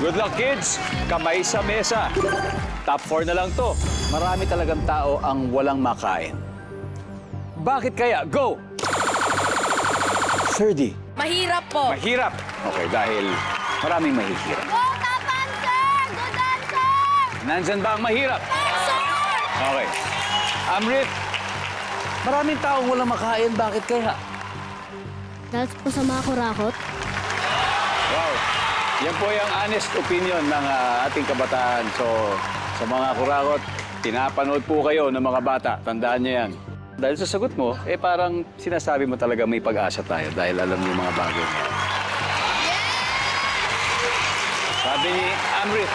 Good luck, kids. Kamay sa mesa. Top 4 na lang to. Marami talagang tao ang walang makain. Bakit kaya? Go! 30. Mahirap po. Mahirap. Okay, dahil maraming mahihirap. Go, Tapan, sir! Good answer! Nandyan ba ang mahirap? Sir! Okay. Amrit, maraming taong walang makain. Bakit kaya? Dahil po sa mga kurakot. Wow. Yan po yung honest opinion ng ating kabataan. So, sa mga kurakot, pinapanood po kayo ng mga bata. Tandaan niyo yan. Dahil sa sagot mo, parang sinasabi mo talaga may pag-asa tayo dahil alam niyo yung mga bagay niya. Sabi ni Amrit,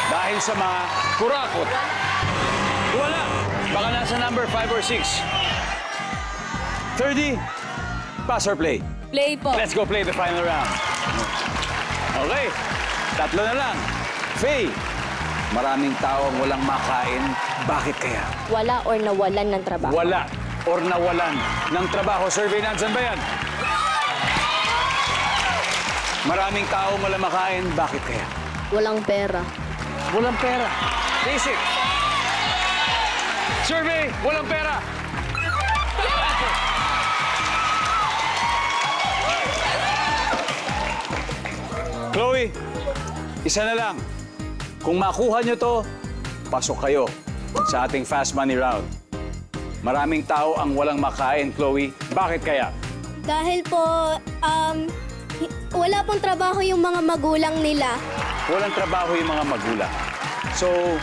dahil sa mga kurakot, wala. Baka nasa number 5 or 6. 30, pass or play? Play po. Let's go play the final round. Okay, tatlo na lang. Faye, maraming tao ang walang makain. Bakit kaya? Wala or nawalan ng trabaho. Wala or nawalan ng trabaho. Survey, nandyan ba yan? Maraming tao ang walang makain. Bakit kaya? Walang pera. Walang pera. Basic. Survey, walang pera. Chloe, isa na lang. Kung makuha nyo to, pasok kayo sa ating Fast Money Round. Maraming tao ang walang makain, Chloe. Bakit kaya? Dahil po, wala pong trabaho yung mga magulang nila. Walang trabaho yung mga magulang. So,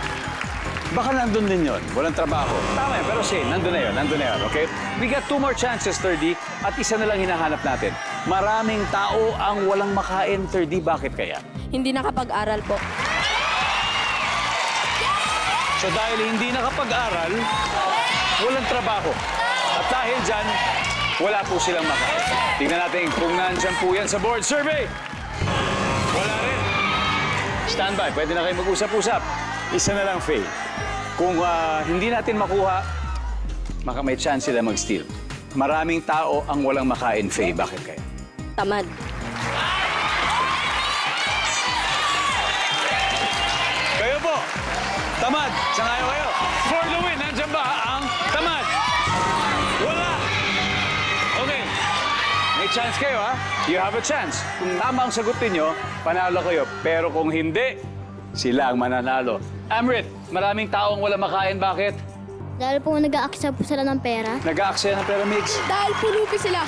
baka nandun din yun. Walang trabaho. Tama yun, pero Shane, nandun na yun, okay? We got 2 more chances, 30, at isa na lang hinahanap natin. Maraming tao ang walang makain, 30. Bakit kaya? Hindi nakapag-aral po. So dahil hindi nakapag-aral, walang trabaho. At dahil dyan, wala po silang makain. Tingnan natin kung nandyan po yan sa board survey. Wala rin. Standby, pwede na kayo mag-usap-usap. Isa na lang, Faye. Kung hindi natin makuha, baka may chance sila mag-steal. Maraming tao ang walang makain, Faye. Bakit kaya? Tamad. Kayo po, tamad. Sangayo kayo. For the win, nandyan ba ang tamad? Wala. Okay. May chance kayo, ha? You have a chance. Kung tama ang sagot ninyo, panalo kayo. Pero kung hindi, sila ang mananalo. Amrit, maraming taong walang makain. Bakit? Dahil po nag-aaksaya po sila ng pera. Nag-aaksaya ng pera, Migs. Dahil pulubi sila.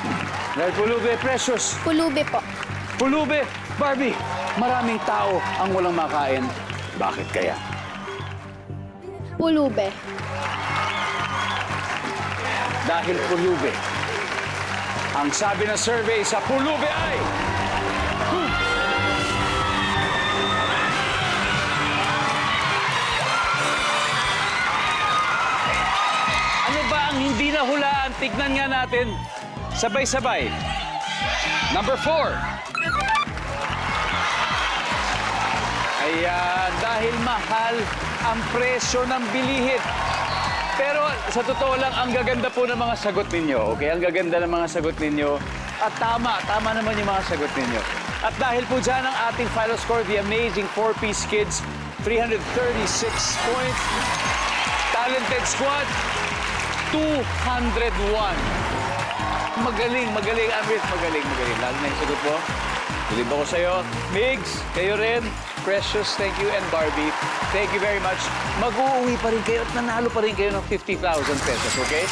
Dahil pulube, precious. Pulubi po. Pulube, Barbie. Maraming tao ang walang makain. Bakit kaya? Pulube. Dahil pulube. Ang sabi ng survey sa pulube ay... Ano ba ang hindi nahulaan? Tignan nga natin. Sabay-sabay. Number 4. Ayan, dahil mahal ang presyo ng bilihin. Pero sa totoo lang, ang gaganda po ng mga sagot ninyo. Okay, ang gaganda ng mga sagot ninyo. At tama naman yung mga sagot ninyo. At dahil po dyan ang ating final score, the amazing 4-piece kids, 336 points. Talented squad, 201. Magaling, Amrit, magaling. Lalo na yung sagot mo. Bilib ako sa'yo. Migs, kayo rin. Precious, thank you. And Barbie, thank you very much. Mag-uuwi pa rin kayo at nanalo pa rin kayo ng 50,000 pesos, okay?